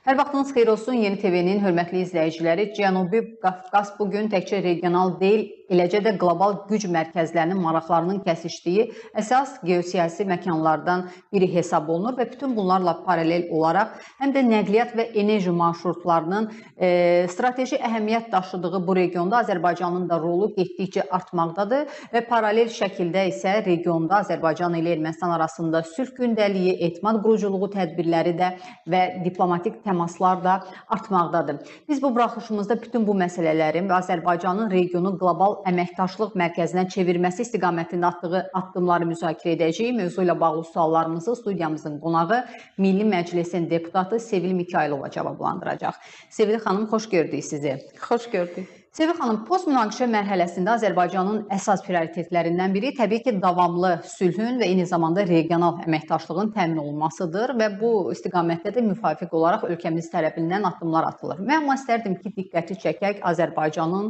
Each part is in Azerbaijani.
Hər vaxtınız xeyir olsun. Yeni TV-nin hörmətli izləyiciləri, Cənubi Qafqaz bugün təkcə regional deyil, eləcə də qlobal güc mərkəzlərinin maraqlarının kəsişdiyi əsas geosiyasi məkanlardan biri hesab olunur və bütün bunlarla paralel olaraq həm də nəqliyyat və enerji marşrutlarının strateji əhəmiyyət daşıdığı bu regionda Azərbaycanın da rolu getdikcə artmaqdadır və paralel şəkildə isə regionda Azərbaycan ilə Ermənistan arasında sülh gündəliyi, etimad quruculuğu tədbirləri də və diplomatik təmaslar da artmaqdadır. Biz bu buraxışımızda bütün bu məsələlərin və Azərbaycanın regionu qlobal əməkdaşlıq mərkəzinə çevirməsi istiqamətində atdığı addımları müzakirə edəcəyik. Mövzu ilə bağlı suallarımızı studiyamızın qonağı Milli Məclisin deputatı Sevil Mikayılova cavablandıracaq. Sevil xanım, xoş gördük sizi. Xoş gördük. Sevil xanım, post-münaqişə mərhələsində Azərbaycanın əsas prioritetlərindən biri təbii ki, davamlı sülhün və eyni zamanda regional əməkdaşlığın təmin olunmasıdır və bu istiqamətdə də müvafiq olaraq ölkəmiz tərəfindən addımlar atılır. Mən amma istərdim ki, diqqəti çəkək Azərbaycanın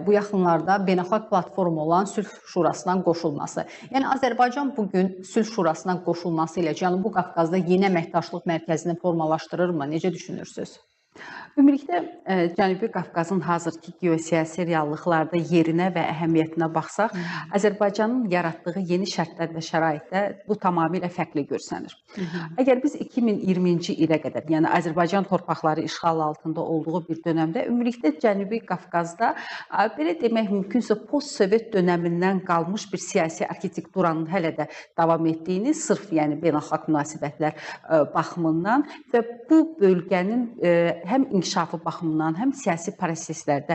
bu yaxınlarda beynəlxalq platform olan Sülh Şurasına qoşulması. Yəni Azərbaycan bugün Sülh Şurasına qoşulması ilə Cənubi Qafqazda yeni əməkdaşlıq mərkəzini formalaşdırırmı? Necə düşünürsünüz? Ümumilikdə Cənubi Qafqazın hazırki geosiyasi reallıqlarda yerinə və əhəmiyyətinə baxsaq, Azərbaycanın yaratdığı yeni şərtlər və şəraitdə bu tamamilə fərqli görsənir. Əgər biz 2020-ci ilə qədər, yəni Azərbaycan torpaqları işğal altında olduğu bir dönəmdə, ümumilikdə Cənubi Qafqazda belə demək mümkünsə post-sovet dönəmindən qalmış bir siyasi arxitekturanın hələ də davam etdiyini, sırf yəni beynəlxalq münasibətlər baxımından və bu bölgənin həm inkişafı baxımından, həm siyasi proseslərdə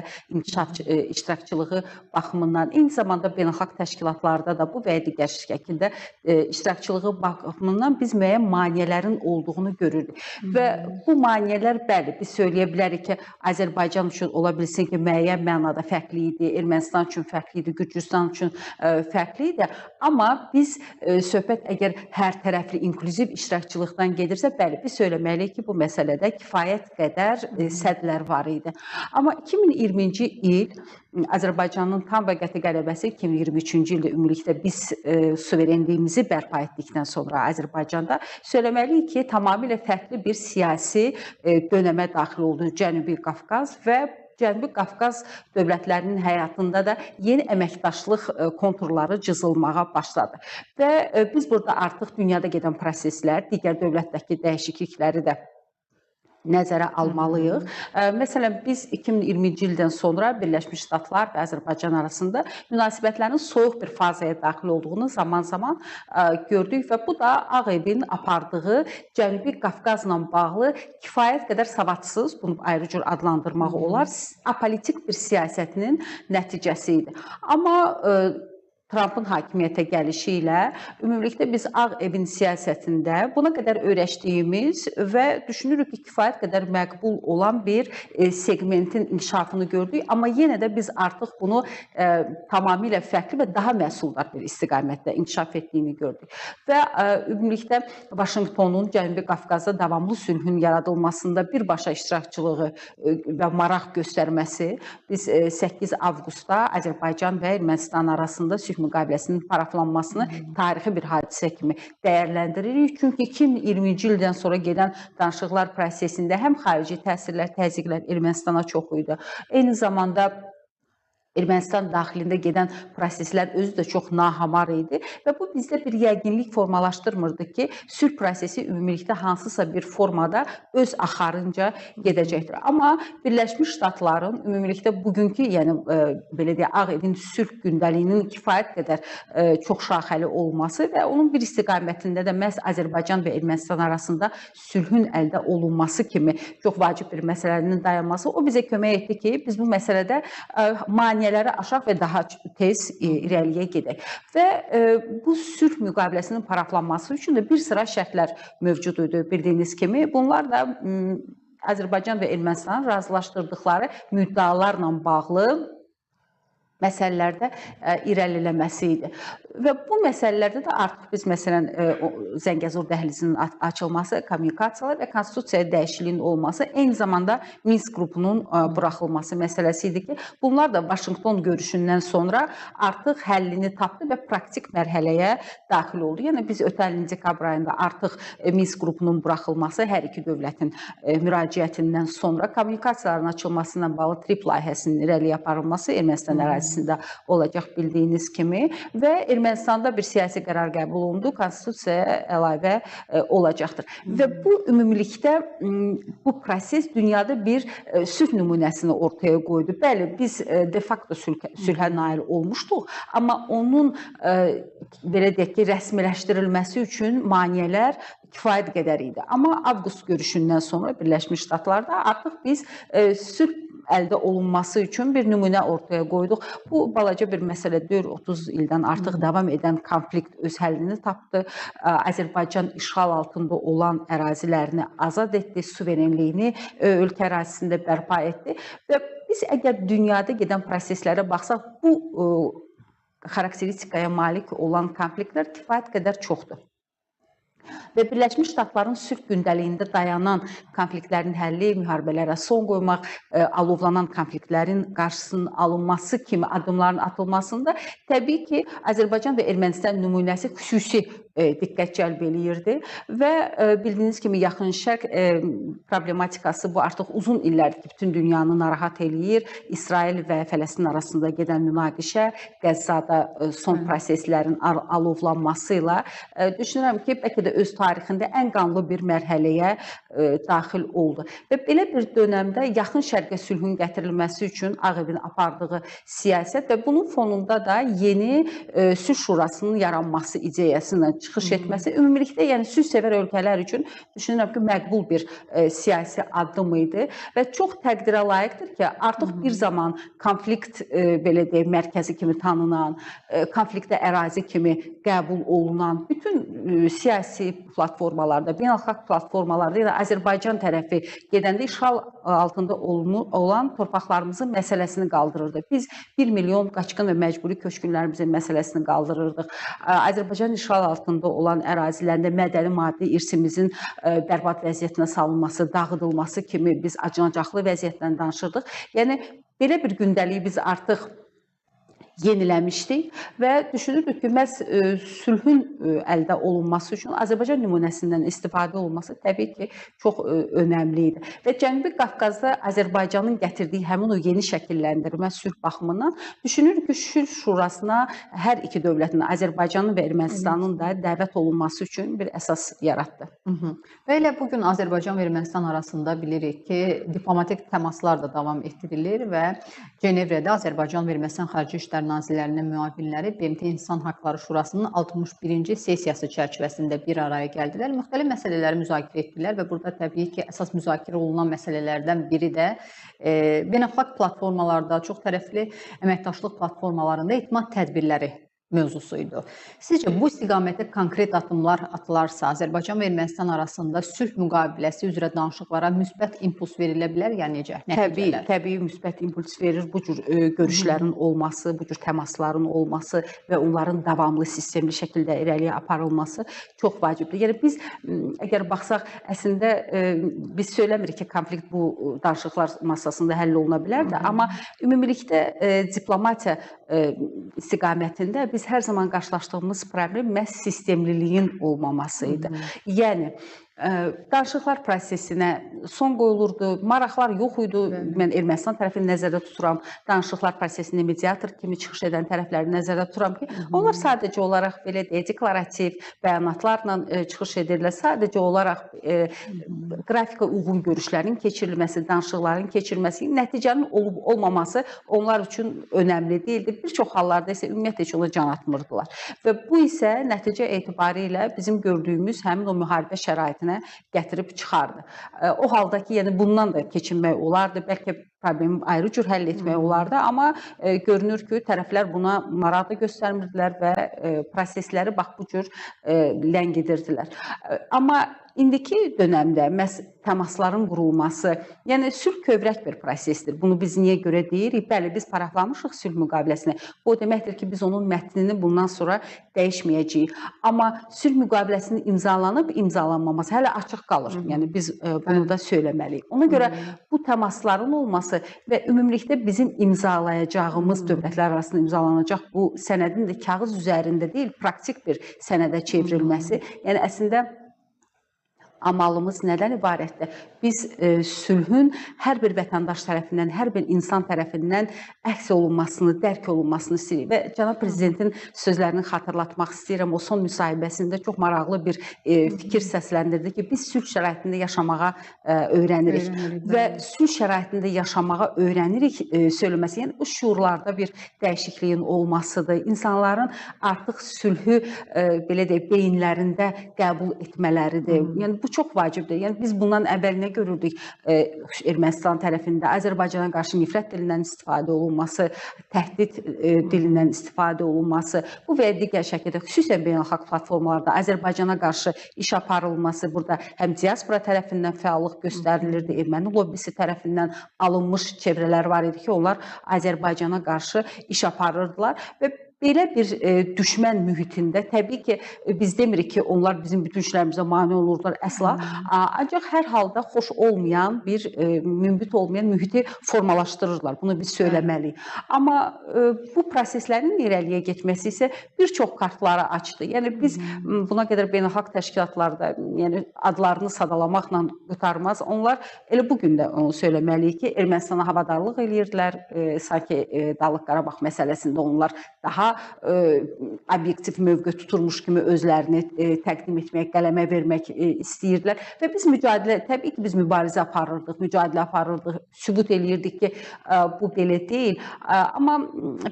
iştirakçılığı baxımından, eyni zamanda beynəlxalq təşkilatlarda da bu və ya digər şəkildə iştirakçılığı baxımından biz müəyyən maneələrin olduğunu görürük. Və bu maneələr, bəli, biz söyləyə bilərik ki, Azərbaycan üçün ola bilsin ki, müəyyən mənada fərqli idi, Ermənistan üçün fərqli idi, Gürcüstan üçün fərqli idi. Amma biz söhbət əgər hər tərəfli inklüziv iştirakçılıqdan gedirsə, bəli, biz söyləməliyik ki, bu məsələdə kifayət qədər sədlər var idi. Amma 2020-ci il Azərbaycanın tam və qəti qələbəsi 2023-cü ildə ümumilikdə biz suverenliyimizi bərpa etdikdən sonra Azərbaycanda söyləməliyik ki, tamamilə fərqli bir siyasi dönəmə daxil oldu Cənubi Qafqaz və Cənubi Qafqaz dövlətlərinin həyatında da yeni əməkdaşlıq konturları cızılmağa başladı. Və biz burada artıq dünyada gedən proseslər, digər dövlətdəki dəyişiklikləri də nəzərə almalıyıq. Məsələn, biz 2020-ci ildən sonra Birləşmiş Ştatlar və Azərbaycan arasında münasibətlərin soyuq bir fazaya daxil olduğunu zaman-zaman gördük və bu da Ağ Evin apardığı Cənubi Qafqazla bağlı kifayət qədər savadsız, bunu ayrı cür adlandırmaq olar, apolitik bir siyasətinin nəticəsi idi. Amma Trumpın hakimiyyətə gəlişi ilə ümumilikdə biz Ağ Evin siyasətində buna qədər öyrəşdiyimiz və düşünürük ki, kifayət qədər məqbul olan bir segmentin inkişafını gördük. Amma yenə də biz artıq bunu tamamilə fərqli və daha məhsuldar bir istiqamətdə inkişaf etdiyini gördük. Və ümumilikdə Vaşinqtonun Cənubi Qafqazda davamlı sülhün yaradılmasında birbaşa iştirakçılığı və maraq göstərməsi biz 8 avqustda Azərbaycan və Ermənistan arasında sülh müqaviləsinin paraflanmasını tarixi bir hadisə kimi dəyərləndiririk. Çünki 2020-ci ildən sonra gedən danışıqlar prosesində həm xarici təsirlər, təzyiqlər Ermənistana çox idi. Eyni zamanda Ermənistan daxilində gedən proseslər özü də çox nahamar idi və bu bizdə bir yəqinlik formalaşdırmırdı ki, sülh prosesi ümumilikdə hansısa bir formada öz axarınca gedəcəkdir. Amma Birləşmiş Ştatların ümumilikdə bugünkü, yəni belə deyək, Ağ Evin sülh gündəliyinin kifayət qədər çox şaxəli olması və onun bir istiqamətində də məhz Azərbaycan və Ermənistan arasında sülhün əldə olunması kimi çox vacib bir məsələnin dayanması o bizə kömək etdi ki, biz bu məsələdə maneələri aşaq və daha tez irəliyə gedək. Və bu sülh müqaviləsinin paraflanması üçün də bir sıra şərtlər mövcud idi, bildiyiniz kimi. Bunlar da Azərbaycan və Ermənistanın razılaşdırdıqları müddəalarla bağlı məsələlərdə irəliləməsi idi. Və bu məsələlərdə də artıq biz məsələn Zəngəzur dəhlizinin açılması, kommunikasiyalar və konstitusiyaya dəyişikliyin olması, eyni zamanda Minsk qrupunun buraxılması məsələsi idi ki, bunlar da Vaşinqton görüşündən sonra artıq həllini tapdı və praktik mərhələyə daxil oldu. Yəni biz ötən ilin dekabr ayında artıq Minsk qrupunun buraxılması, hər iki dövlətin müraciətindən sonra kommunikasiyaların açılması ilə bağlı TRIP layihəsinin irəliyə aparılması Ermənistan ərazisində olacaq bildiyiniz kimi və Ermənistanda bir siyasi qərar qəbul olundu, konstitusiyaya əlavə olacaqdır. Və bu ümumilikdə bu proses dünyada bir sülh nümunəsini ortaya qoydu. Bəli, biz de facto sülhə nail olmuşduq, amma onun belə deyək ki, rəsmiləşdirilməsi üçün maneələr kifayət qədər idi. Amma avqust görüşündən sonra Birləşmiş Ştatlarda artıq biz sülh əldə olunması üçün bir nümunə ortaya qoyduq. Bu balaca bir məsələ deyil, 30 ildən artıq davam edən konflikt öz həllini tapdı. Azərbaycan işğal altında olan ərazilərini azad etdi, suverenliyini ölkə ərazisində bərpa etdi və biz əgər dünyada gedən proseslərə baxsaq, bu xarakteristikaya malik olan konfliktlər kifayət qədər çoxdur. Və Birləşmiş Ştatların sülh gündəliyində dayanan konfliktlərin həlli, müharibələrə son qoymaq, alovlanan konfliktlərin qarşısının alınması kimi addımların atılmasında təbii ki, Azərbaycan və Ermənistan nümunəsi xüsusi diqqət cəlb eləyirdi və bildiyiniz kimi Yaxın Şərq problematikası bu artıq uzun illərdir ki, bütün dünyanı narahat eləyir. İsrail və Fələstin arasında gedən münaqişə, Qəzzada son proseslərin alovlanması ilə düşünürəm ki, bəlkə də öz tarixində ən qanlı bir mərhələyə daxil oldu. Və belə bir dönəmdə Yaxın Şərqə sülhün gətirilməsi üçün Ağ Evin apardığı siyasət və bunun fonunda da yeni sülh şurasının yaranması ideyasına çıxış etməsi ümumilikdə, yəni sülhsevər ölkələr üçün düşünürəm ki, məqbul bir siyasi addım idi və çox təqdirə layiqdir ki, artıq bir zaman konflikt belə deyək, mərkəzi kimi tanınan, konfliktə ərazi kimi qəbul olunan bütün siyasi platformalarda, beynəlxalq platformalarda, yəni Azərbaycan tərəfi gedəndə işğal altında olan torpaqlarımızın məsələsini qaldırırdı. Biz 1 milyon qaçqın və məcburi köçkünlərimizin məsələsini qaldırırdıq. Azərbaycan işğal altında olan ərazilərində mədəni maddi irsimizin bərbad vəziyyətinə salınması, dağıdılması kimi biz acınacaqlı vəziyyətdən danışırdıq. Yəni belə bir gündəliyi biz artıq yeniləmişdik və düşünürdük ki, məhz sülhün əldə olunması üçün Azərbaycan nümunəsindən istifadə olunması təbii ki, çox önəmli idi. Və Cənubi Qafqazda Azərbaycanın gətirdiyi həmin o yeni şəkilləndirmə sülh baxımından düşünürük ki, sülh şurasına hər iki dövlətin, Azərbaycanın və Ermənistanın da dəvət olunması üçün bir əsas yaratdı. Və elə bugün Azərbaycan və Ermənistan arasında bilirik ki, diplomatik təmaslar da davam etdirilir və Cenevrədə Azərbaycan və Ermənistan Xarici İşlər Nazirlərinin müavinləri BMT İnsan Haqları Şurasının 61-ci sessiyası çərçivəsində bir araya gəldilər. Müxtəlif məsələləri müzakirə etdilər və burada təbii ki, əsas müzakirə olunan məsələlərdən biri də beynəlxalq platformalarda, çox tərəfli əməkdaşlıq platformalarında etimad tədbirləri mövzusuydu. Sizcə bu istiqamətdə konkret addımlar atılarsa, Azərbaycan və Ermənistan arasında sülh müqaviləsi üzrə danışıqlara müsbət impuls verilə bilər, ya necə? Təbii müsbət impuls verir. Bu cür görüşlərin olması, bu cür təmasların olması və onların davamlı sistemli şəkildə irəliyə aparılması çox vacibdir. Yəni biz əgər baxsaq, əslində biz söyləmirik ki, konflikt bu danışıqlar masasında həll oluna bilər də, amma ümumilikdə diplomatiya istiqamətində biz hər zaman qarşılaşdığımız problem məhz sistemliliyin olmaması idi. Yəni danışıqlar prosesinə son qoyulurdu, maraqlar yox idi. Mən Ermənistan tərəfini nəzərdə tuturam, danışıqlar prosesində mediator kimi çıxış edən tərəfləri nəzərdə tuturam ki, onlar sadəcə olaraq belə deyək, deklarativ bəyanatlarla çıxış edirlər. Sadəcə olaraq qrafika uyğun görüşlərin keçirilməsi, danışıqların keçirilməsi, nəticənin olub-olmaması onlar üçün önəmli deyildi. Bir çox hallarda isə ümumiyyətlə heç ona can atmırdılar. Və bu isə nəticə etibarilə bizim gördüyümüz həmin o müharibə şəraitinə gətirib çıxardı. O halda ki, yəni bundan da keçinmək olardı. Bəlkə problemi ayrı cür həll etmək olardı, amma görünür ki, tərəflər buna maraq da göstərmirdilər və prosesləri bax bu cür ləngidirdilər. Amma indiki dönəmdə məhz təmasların qurulması, yəni sülh kövrək bir prosesdir. Bunu biz niyə görə deyirik? Bəli, biz paraflamışıq sülh müqaviləsini. Bu deməkdir ki, biz onun mətnini bundan sonra dəyişməyəcəyik. Amma sülh müqaviləsinin imzalanıb imzalanmaması hələ açıq qalır. Yəni biz bunu da söyləməliyik. Ona görə bu təmasların olması və ümumilikdə bizim imzalayacağımız dövlətlər arasında imzalanacaq bu sənədin də kağız üzərində deyil, praktik bir sənədə çevrilməsi. Yəni əslində amalımız nədən ibarətdir? Biz sülhün hər bir vətəndaş tərəfindən, hər bir insan tərəfindən əks olunmasını, dərk olunmasını istəyirik. Və cənab prezidentin sözlərini xatırlatmaq istəyirəm. O son müsahibəsində çox maraqlı bir fikir səsləndirdi ki, biz sülh şəraitində yaşamağa öyrənirik. Və sülh şəraitində yaşamağa öyrənirik söyləməsi, yəni bu şuurlarda bir dəyişikliyin olmasıdır. İnsanların artıq sülhü belə deyək, beyinlərində qəbul etmələridir. Yəni bu çox vacibdir. Yəni biz bundan əvvəl nə görürdük? Ermənistan tərəfində Azərbaycana qarşı nifrət dilindən istifadə olunması, təhdid dilindən istifadə olunması, bu və ya digər şəkildə xüsusən beynəlxalq platformalarda Azərbaycana qarşı iş aparılması, burada həm diaspora tərəfindən fəallıq göstərilirdi, erməni lobbisi tərəfindən alınmış çevrələr var idi ki, onlar Azərbaycana qarşı iş aparırdılar və belə bir düşmən mühitində təbii ki, biz demirik ki, onlar bizim bütün işlərimizə mane olurlar əsla. Ancaq hər halda xoş olmayan bir münbit olmayan mühiti formalaşdırırlar. Bunu biz söyləməliyik. Amma bu proseslərin irəliyə getməsi isə bir çox kartları açdı. Yəni biz buna qədər beynəlxalq təşkilatlarda, yəni adlarını sadalamaqla qurtarmaz. Onlar elə bu gün də onu söyləməliyik ki, Ermənistana havadarlıq eləyirdilər. Sanki Dağlıq Qarabağ məsələsində onlar daha obyektiv mövqe tuturmuş kimi özlərini təqdim etmək, qələmə vermək istəyirdilər və biz təbii ki, biz mübarizə aparırdıq, sübut eləyirdik ki, bu belə deyil. Amma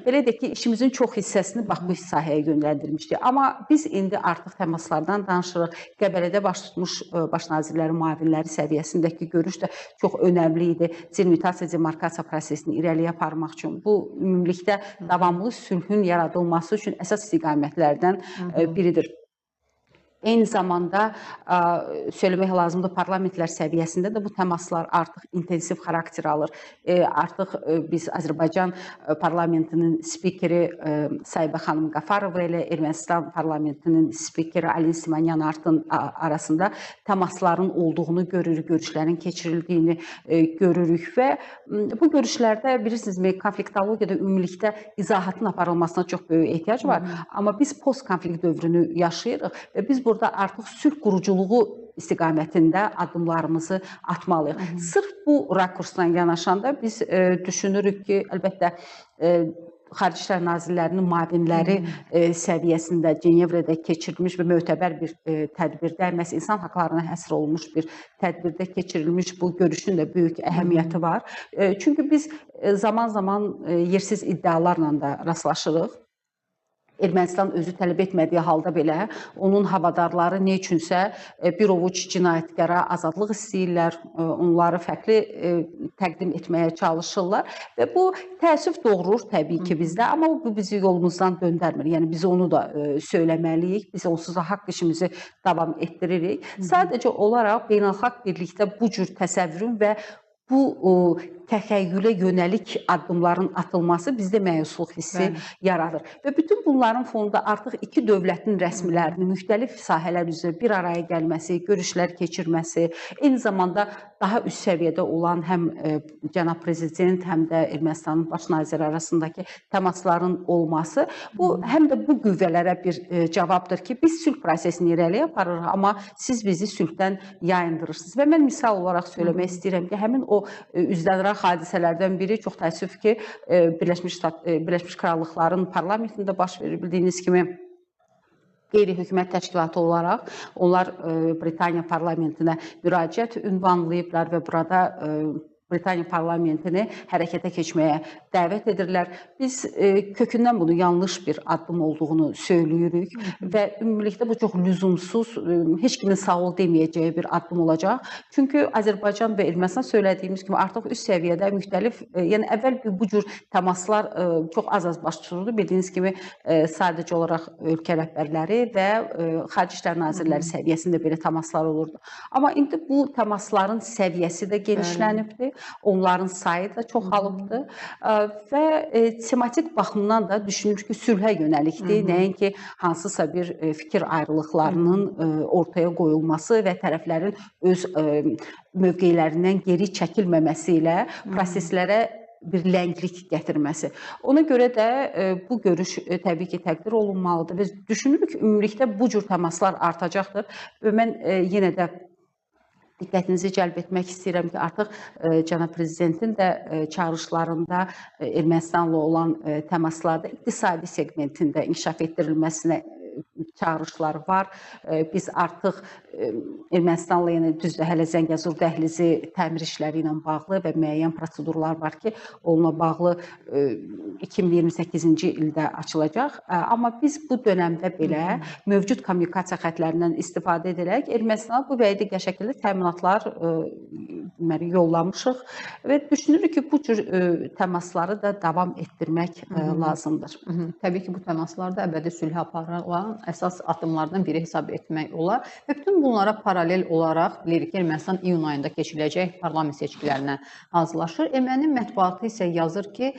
belə deyək ki, işimizin çox hissəsini bax bu sahəyə yönləndirmişdik. Amma biz indi artıq təmaslardan danışırıq. Qəbələdə baş tutmuş baş nazirlərin müavinləri səviyyəsindəki görüş də çox önəmli idi. Delimitasiya, demarkasiya prosesini irəliyə aparmaq üçün. Bu ümumilikdə davamlı sülhün yaradılması üçün əsas istiqamətlərdən biridir. Eyni zamanda söyləmək lazımdır, parlamentlər səviyyəsində də bu təmaslar artıq intensiv xarakter alır. Artıq biz Azərbaycan parlamentinin spikeri Sahibə xanım Qafarova ilə Ermənistan parlamentinin spikeri Alin Simonyan-Artın arasında təmasların olduğunu görürük, görüşlərin keçirildiyini görürük və bu görüşlərdə bilirsinizmi, konfliktalogiyada ümumilikdə izahatın aparılmasına çox böyük ehtiyac var. Amma biz post-konflikt dövrünü yaşayırıq və biz burada artıq sülh quruculuğu istiqamətində addımlarımızı atmalıyıq. Sırf bu rakursdan yanaşanda biz düşünürük ki, əlbəttə Xarici İşlər Nazirlərinin müavinləri səviyyəsində Cenevrədə keçirilmiş və mötəbər bir tədbirdə, məhz insan haqlarına həsr olunmuş bir tədbirdə keçirilmiş bu görüşün də böyük əhəmiyyəti var. Çünki biz zaman-zaman yersiz iddialarla da rastlaşırıq. Ermənistan özü tələb etmədiyi halda belə onun havadarları nə üçünsə bir ovuc cinayətkara azadlıq istəyirlər, onları fərqli təqdim etməyə çalışırlar və bu təəssüf doğurur təbii ki bizdə, amma bu bizi yolumuzdan döndərmir. Yəni biz onu da söyləməliyik, biz onsuz da haqq işimizi davam etdiririk. Sadəcə olaraq beynəlxalq birlikdə bu cür təsəvvürün və bu təxəyyülə yönəlik addımların atılması bizdə məyusluq hissi yaradır. Və bütün bunların fonunda artıq iki dövlətin rəsmilərinin müxtəlif sahələr üzrə bir araya gəlməsi, görüşlər keçirməsi, eyni zamanda daha üst səviyyədə olan həm cənab prezident, həm də Ermənistanın baş naziri arasındakı təmasların olması, bu həm də bu qüvvələrə bir cavabdır ki, biz sülh prosesini irəliyə aparırıq, amma siz bizi sülhdən yayındırırsınız. Və mən misal olaraq söyləmək istəyirəm ki, həmin o üzdənraq hadisələrdən biri çox təəssüf ki, Birləşmiş Krallıqların parlamentində baş verir. Bildiyiniz kimi qeyri-hökumət təşkilatı olaraq onlar Britaniya parlamentinə müraciət ünvanlayıblar və burada Britaniya parlamentini hərəkətə keçməyə dəvət edirlər. Biz kökündən bunu yanlış bir addım olduğunu söylüyürük və ümumilikdə bu çox lüzumsuz, heç kimin sağ ol deməyəcəyi bir addım olacaq. Çünki Azərbaycan və Ermənistan söylədiyimiz kimi artıq üst səviyyədə müxtəlif, yəni əvvəl bu cür təmaslar çox az baş tuturdu. Bildiyiniz kimi sadəcə olaraq ölkə rəhbərləri və Xarici İşlər Nazirləri səviyyəsində belə təmaslar olurdu. Amma indi bu təmasların səviyyəsi də genişlənibdir. Onların sayı da çoxalıbdır və tematik baxımdan da düşünür ki, sülhə yönəlikdir. Nəinki hansısa bir fikir ayrılıqlarının ortaya qoyulması və tərəflərin öz mövqelərindən geri çəkilməməsi ilə proseslərə bir lənglik gətirməsi. Ona görə də bu görüş təbii ki, təqdir olunmalıdır. Biz düşünürük ki, ümumilikdə bu cür təmaslar artacaqdır və mən yenə də diqqətinizi cəlb etmək istəyirəm ki, artıq cənab prezidentin də çağırışlarında Ermənistanla olan təmaslarda iqtisadi segmentində inkişaf etdirilməsinə çağırışlar var. Biz artıq Ermənistanla, yəni düzdür, hələ Zəngəzur dəhlizi təmir işləri ilə bağlı və müəyyən prosedurlar var ki, onunla bağlı 2028-ci ildə açılacaq. Amma biz bu dönəmdə belə mövcud kommunikasiya xətlərindən istifadə edərək Ermənistana bu və ya digər şəkildə təminatlar yollamışıq və düşünürük ki, bu cür təmasları da davam etdirmək lazımdır. Təbii ki, bu təmaslar da əbədi sülhə aparılan əsas addımlardan biri hesab etmək olar və bütün bunlara paralel olaraq bilirik ki, Ermənistan iyun ayında keçiriləcək parlament seçkilərinə hazırlaşır. Erməni mətbuatı isə yazır ki,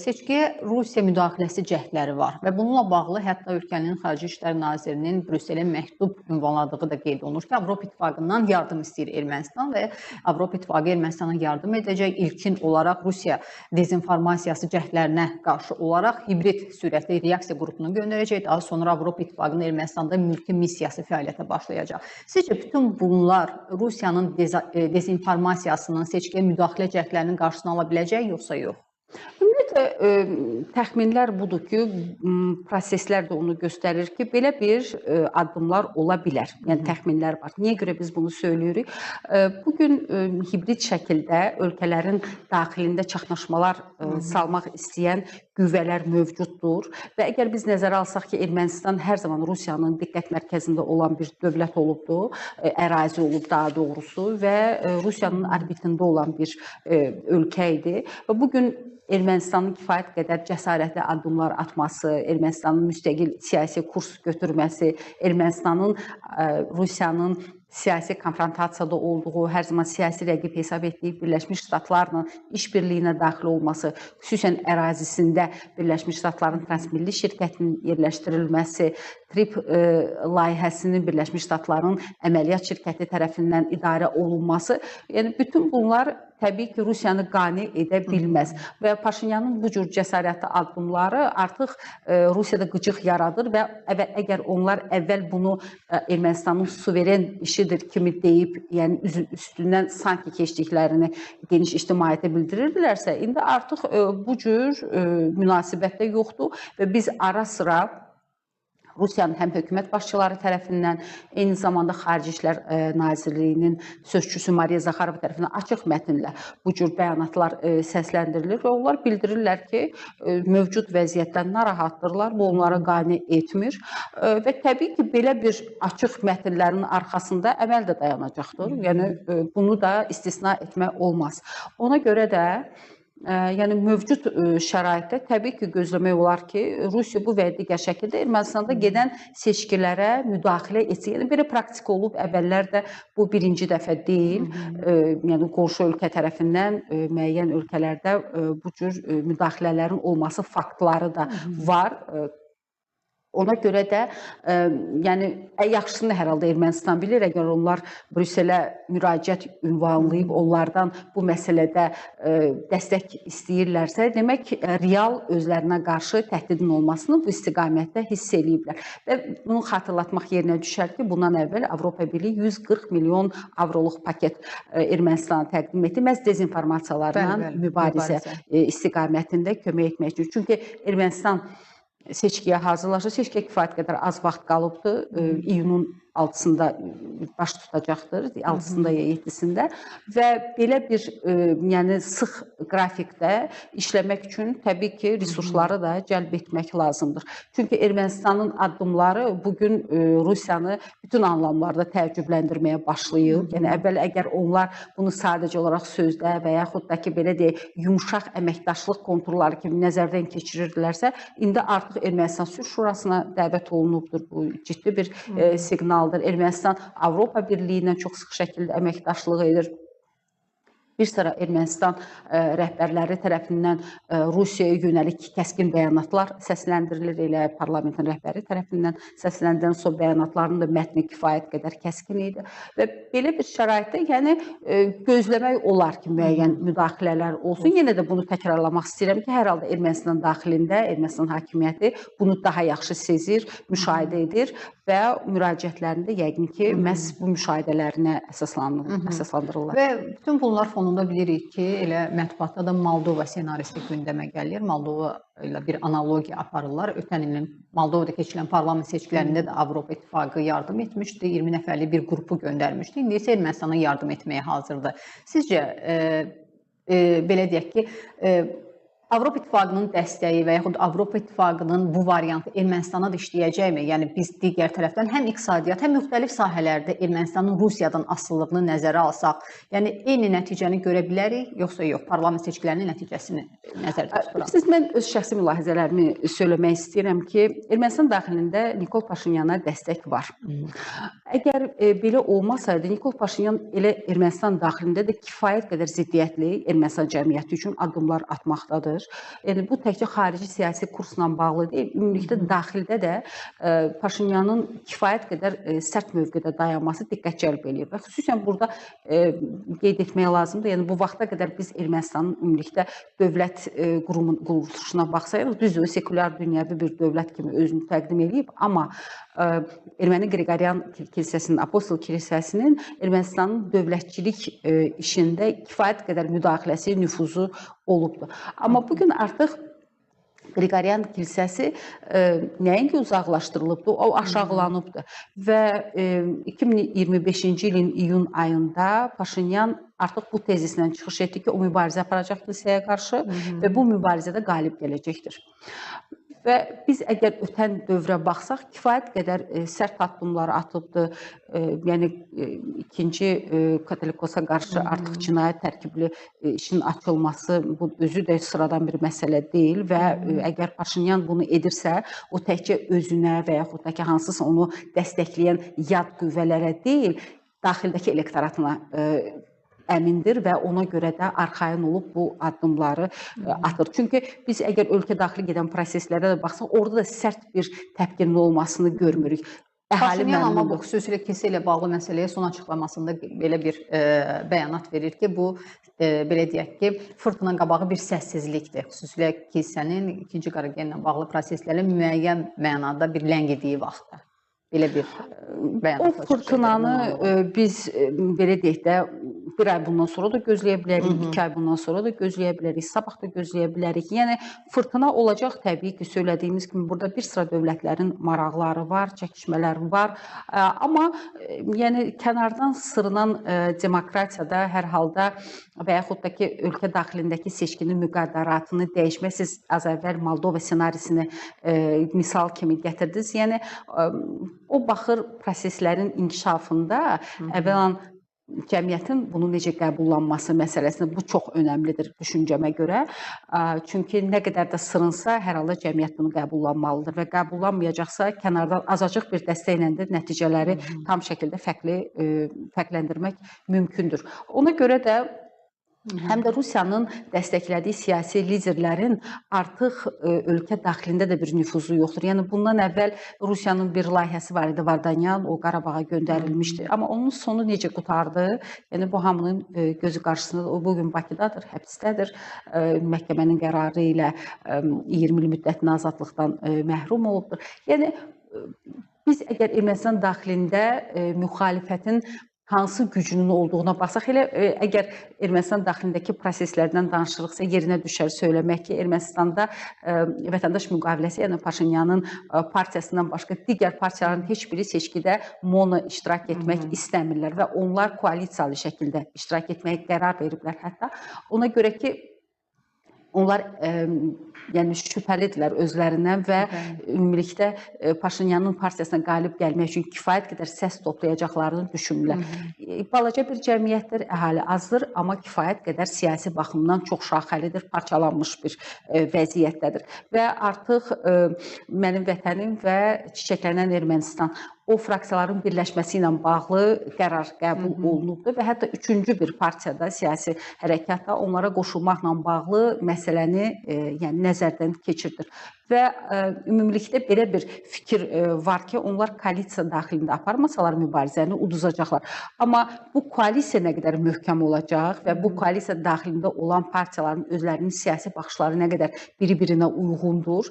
seçkiyə Rusiya müdaxiləsi cəhdləri var və bununla bağlı hətta ölkənin Xarici İşlər Nazirinin Brüsselə məktub ünvanladığı da qeyd olunur ki, Avropa İttifaqından yardım istəyir Ermənistan və Avropa İttifaqı Ermənistana yardım edəcək. İlkin olaraq Rusiya dezinformasiyası cəhdlərinə qarşı olaraq hibrid sürətli reaksiya qrupunu göndərəcək. Daha sonra Avropa İttifaqının Ermənistanda mülki missiyası fəaliyyətə başlayacaq. Sizcə bütün bunlar Rusiyanın dezinformasiyasının seçkiyə müdaxilə cəhdlərinin qarşısını ala biləcək, yoxsa yox? Ümumiyyətlə, təxminlər budur ki, proseslər də onu göstərir ki, belə bir addımlar ola bilər. Yəni, təxminlər var. Niyə görə biz bunu söylüyoruz? Bugün hibrid şəkildə ölkələrin daxilində çaxnaşmalar salmaq istəyən qüvvələr mövcuddur və əgər biz nəzərə alsaq ki, Ermənistan hər zaman Rusiyanın diqqət mərkəzində olan bir dövlət olubdur, ərazi olub daha doğrusu və Rusiyanın orbitində olan bir ölkə idi və bugün Ermənistanın kifayət qədər cəsarətli addımlar atması, Ermənistanın müstəqil siyasi kurs götürməsi, Ermənistanın Rusiyanın siyasi konfrontasiyada olduğu, hər zaman siyasi rəqib hesab etdiyi Birləşmiş Ştatlarla işbirliyinə daxil olması, xüsusən ərazisində Birləşmiş Ştatların transmilli şirkətinin yerləşdirilməsi, TRIP layihəsinin Birləşmiş Ştatların əməliyyat şirkəti tərəfindən idarə olunması, yəni bütün bunlar təbii ki, Rusiyanı qane edə bilməz və Paşinyanın bu cür cəsarətli addımları artıq Rusiyada qıcıq yaradır və əgər onlar əvvəl bunu Ermənistanın suveren işidir kimi deyib, yəni üstündən sanki keçdiklərini geniş ictimaiyyətə bildirirdilərsə, indi artıq bu cür münasibət də yoxdur və biz ara sıra Rusiyanın həm hökumət başçıları tərəfindən, eyni zamanda Xarici İşlər Nazirliyinin sözçüsü Mariya Zaxarova tərəfindən açıq mətnlə bu cür bəyanatlar səsləndirilir və onlar bildirirlər ki, mövcud vəziyyətdən narahatdırlar, bu onları qane etmir və təbii ki, belə bir açıq mətnlərin arxasında əməl də dayanacaqdır. Yəni, bunu da istisna etmək olmaz. Ona görə də yəni mövcud şəraitdə təbii ki, gözləmək olar ki, Rusiya bu və ya digər şəkildə Ermənistanda gedən seçkilərə müdaxilə etsin. Yəni, belə praktika olub, əvvəllər də bu birinci dəfə deyil. Yəni, qonşu ölkə tərəfindən müəyyən ölkələrdə bu cür müdaxilələrin olması faktları da var. Ona görə də yəni yaxşısını hər halda Ermənistan bilir. Əgər onlar Brüsselə müraciət ünvanlayıb onlardan bu məsələdə dəstək istəyirlərsə, demək real özlərinə qarşı təhdidin olmasını bu istiqamətdə hiss eləyiblər. Və bunu xatırlatmaq yerinə düşər ki, bundan əvvəl Avropa Birliyi 140 milyon avroluq paket Ermənistana təqdim etdi. Məhz dezinformasiyalarla mübarizə istiqamətində kömək etmək üçün. Çünki Ermənistan seçkiyə hazırlaşır. Seçkiyə kifayət qədər az vaxt qalıbdır. İyunun 6-sında baş tutacaqdır, 6-sında ya 7-sində və belə bir yəni sıx qrafikdə işləmək üçün təbii ki, resursları da cəlb etmək lazımdır. Çünki Ermənistanın addımları bugün Rusiyanı bütün anlamlarda təəccübləndirməyə başlayıb. Yəni əvvəl əgər onlar bunu sadəcə olaraq sözdə və yaxud da ki, belə deyək, yumşaq əməkdaşlıq konturları kimi nəzərdən keçirirdilərsə, indi artıq Ermənistan Sülh Şurasına dəvət olunubdur. Bu ciddi bir siqnaldır. Ermənistan Avropa Birliyi ilə çox sıx şəkildə əməkdaşlıq edir. Bir sıra Ermənistan rəhbərləri tərəfindən Rusiyaya yönəlik kəskin bəyanatlar səsləndirilir. Elə parlamentin rəhbəri tərəfindən səsləndirilən son bəyanatların da mətni kifayət qədər kəskin idi. Və belə bir şəraitdə yəni gözləmək olar ki, müəyyən müdaxilələr olsun. Yenə də bunu təkrarlamaq istəyirəm ki, hər halda Ermənistan daxilində Ermənistan hakimiyyəti bunu daha yaxşı sezir, müşahidə edir və müraciətlərində yəqin ki, məhz bu müşahidələrinə əsaslandırırlar. Və bütün bunlar fonunda bilirik ki, elə mətbuatda da Moldova ssenarisi gündəmə gəlir. Moldova ilə bir analogiya aparırlar. Ötən ilin Moldovada keçirilən parlament seçkilərində də Avropa İttifaqı yardım etmişdi. 20 nəfərlik bir qrupu göndərmişdi. İndi isə Ermənistana yardım etməyə hazırdır. Sizcə, belə deyək ki, Avropa İttifaqının dəstəyi və yaxud Avropa İttifaqının bu variantı Ermənistana da işləyəcəkmi? Yəni biz digər tərəfdən həm iqtisadiyyat, həm müxtəlif sahələrdə Ermənistanın Rusiyadan asılılığını nəzərə alsaq, yəni eyni nəticəni görə bilərik, yoxsa yox? Parlament seçkilərinin nəticəsini nəzərdə tuturam. Mən öz şəxsi mülahizələrimi söyləmək istəyirəm ki, Ermənistan daxilində Nikol Paşinyana dəstək var. Əgər belə olmasaydı, Nikol Paşinyan elə Ermənistan daxilində də kifayət qədər ziddiyyətli Ermənistan cəmiyyəti üçün addımlar atmaqdadır. Yəni bu təkcə xarici siyasi kursla bağlı deyil, ümumilikdə daxildə də Paşinyanın kifayət qədər sərt mövqedə dayanması diqqət cəlb edir. Və xüsusən burada qeyd etmək lazımdır. Yəni bu vaxta qədər biz Ermənistanın ümumilikdə dövlət quruluşuna baxsayıq, düzdür, sekulyar dünyəvi bir dövlət kimi özünü təqdim edib, amma Erməni Qregorian kilsəsinin, Apostol kilsəsinin Ermənistanın dövlətçilik işində kifayət qədər müdaxiləsi, nüfuzu olubdur. Amma bugün artıq Qregorian kilsəsi nəinki uzaqlaşdırılıbdır, o aşağılanıbdır. Və 2025-ci ilin iyun ayında Paşinyan artıq bu tezislə çıxış etdi ki, o mübarizə aparacaq kilsəyə qarşı və bu mübarizədə qalib gələcəkdir. Və biz əgər ötən dövrə baxsaq, kifayət qədər sərt addımlar atıbdır. Yəni, ikinci Katolikosa qarşı artıq cinayət tərkibli işin açılması, bu özü də sıradan bir məsələ deyil və əgər Paşinyan bunu edirsə, o təkcə özünə və yaxud da ki, hansısa onu dəstəkləyən yad qüvvələrə deyil, daxildəki elektoratına əmindir və ona görə də arxayın olub bu addımları atır. Çünki biz əgər ölkə daxili gedən proseslərə də baxsaq, orada da sərt bir təpkinin olmasını görmürük. Paşinyan amma bu xüsusilə kilsə ilə bağlı məsələyə son açıqlamasında belə bir bəyanat verir ki, bu belə deyək ki, fırtına qabağı bir səssizlikdir. Xüsusilə kilsənin 2-ci Qaragenlə bağlı proseslərin müəyyən mənada bir ləngidiyi vaxtda. Belə bir bəyanat. O fırtınanı biz belə deyək də bir ay bundan sonra da gözləyə bilərik, 2 ay bundan sonra da gözləyə bilərik, sabah da gözləyə bilərik. Yəni fırtına olacaq təbii ki, söylədiyimiz kimi burada bir sıra dövlətlərin maraqları var, çəkişmələri var. Amma yəni kənardan sırınan demokratiyada hər halda və yaxud da ki, ölkə daxilindəki seçkinin müqəddəratını dəyişmək, siz az əvvəl Moldova ssenarisini misal kimi gətirdiniz. Yəni o baxır proseslərin inkişafında əvvəlan cəmiyyətin bunu necə qəbullanması məsələsində bu çox önəmlidir düşüncəmə görə. Çünki nə qədər də sırınsa, hər halda cəmiyyət bunu qəbullanmalıdır və qəbullanmayacaqsa, kənardan azacıq bir dəstəklə də nəticələri tam şəkildə fərqləndirmək mümkündür. Ona görə də həm də Rusiyanın dəstəklədiyi siyasi liderlərin artıq ölkə daxilində də bir nüfuzu yoxdur. Yəni bundan əvvəl Rusiyanın bir layihəsi var idi, Vardanyan, o Qarabağa göndərilmişdi. Amma onun sonu necə qutardı? Yəni bu hamının gözü qarşısında, o bugün Bakıdadır, həbsdədir. Məhkəmənin qərarı ilə 20 il müddətli azadlıqdan məhrum olubdur. Yəni biz əgər Ermənistan daxilində müxalifətin hansı gücünün olduğuna baxsaq, elə əgər Ermənistan daxilindəki proseslərdən danışırıqsa, yerinə düşər söyləmək ki, Ermənistanda vətəndaş müqaviləsi, yəni Paşinyanın partiyasından başqa digər partiyaların heç biri seçkidə mono iştirak etmək istəmirlər və onlar koalisiyalı şəkildə iştirak etməyə qərar veriblər hətta. Ona görə ki, onlar yəni şübhəlidirlər özlərindən və ümumilikdə Paşinyanın partiyasına qalib gəlmək üçün kifayət qədər səs toplayacaqlarını düşünürlər. Balaca bir cəmiyyətdir, əhali azdır, amma kifayət qədər siyasi baxımdan çox şaxəlidir, parçalanmış bir vəziyyətdədir. Və artıq Mənim Vətənim və Çiçəklənən Ermənistan o fraksiyaların birləşməsi ilə bağlı qərar qəbul olunubdur və hətta üçüncü bir partiyada, siyasi hərəkatda onlara qoşulmaqla bağlı məsələni yəni nəzərdən keçirdir. Və ümumilikdə belə bir fikir var ki, onlar koalisiya daxilində aparmasalar mübarizəni uduzacaqlar. Amma bu koalisiya nə qədər möhkəm olacaq və bu koalisiya daxilində olan partiyaların özlərinin siyasi baxışları nə qədər biri-birinə uyğundur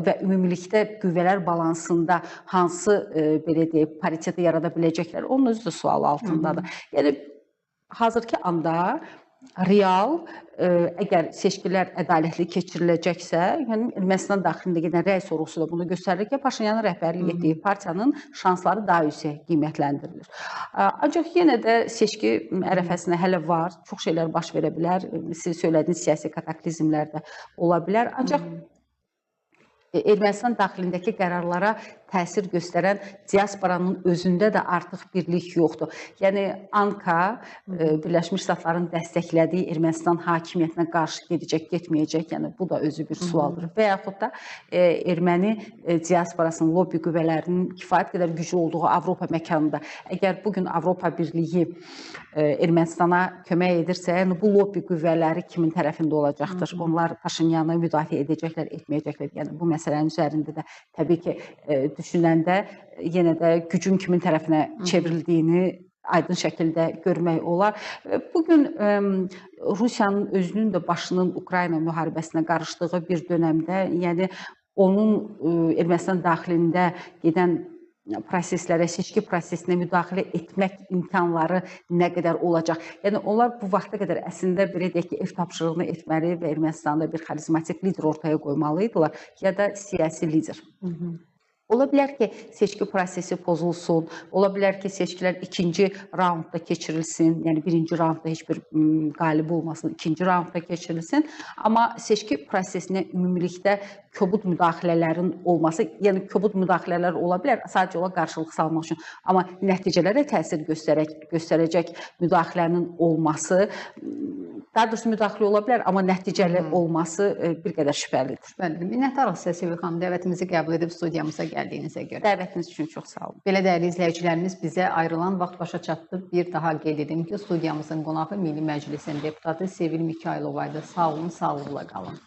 və ümumilikdə qüvvələr balansında hansı belə deyək, pariteti yarada biləcəklər, onun özü də sual altındadır. Yəni hazırki anda real əgər seçkilər ədalətli keçiriləcəksə, yəni Ermənistan daxilində gedən rəy sorğusu da bunu göstərir ki, Paşinyanın rəhbərlik etdiyi partiyanın şansları daha yüksək qiymətləndirilir. Ancaq yenə də seçki ərəfəsində hələ var, çox şeylər baş verə bilər, siz söylədiyiniz siyasi kataklizmlər də ola bilər. Ancaq Ermənistan daxilindəki qərarlara təsir göstərən diasporanın özündə də artıq birlik yoxdur. Yəni ANKA Birləşmiş Ştatların dəstəklədiyi Ermənistan hakimiyyətinə qarşı gedəcək, getməyəcək. Yəni bu da özü bir sualdır. Və yaxud da erməni diasporasının, lobbi qüvvələrinin kifayət qədər güclü olduğu Avropa məkanında əgər bugün Avropa Birliyi Ermənistana kömək edirsə, yəni bu lobbi qüvvələri kimin tərəfində olacaqdır? Onlar Paşinyanı müdafiə edəcəklər, etməyəcəklər. Yəni bu məsələnin üzərində də təbii ki, düşünəndə yenə də gücün kimin tərəfinə çevrildiyini aydın şəkildə görmək olar. Bugün Rusiyanın özünün də başının Ukrayna müharibəsinə qarışdığı bir dönəmdə, yəni onun Ermənistan daxilində gedən proseslərə, seçki prosesinə müdaxilə etmək imkanları nə qədər olacaq? Yəni onlar bu vaxta qədər əslində belə deyək ki, ev tapşırığını etməli və Ermənistanda bir xarizmatik lider ortaya qoymalıydılar ya da siyasi lider. Ola bilər ki, seçki prosesi pozulsun, ola bilər ki, seçkilər ikinci raundda keçirilsin, yəni birinci raundda heç bir qalib olmasın, ikinci raundda keçirilsin. Amma seçki prosesinə ümumilikdə kobud müdaxilələrin olması, yəni kobud müdaxilələr ola bilər, sadəcə olaraq qarşılıq salmaq üçün. Amma nəticələrə təsir göstərəcək müdaxilənin olması, daha doğrusu müdaxilə ola bilər, amma nəticəli olması bir qədər şübhəlidir. Minnətdarıq sizə Sevil xanım, dəvətimizi qəbul edib studiyamıza gəldiyinizə görə. Dəvətiniz üçün çox sağ olun. Belə dəyərli izləyicilərimiz, bizə ayrılan vaxt başa çatdı. Bir daha qeyd edim ki, studiyamızın qonağı Milli Məclisin deputatı Sevil Mikayılova idi. Sağ olun, sağlıqla qalın.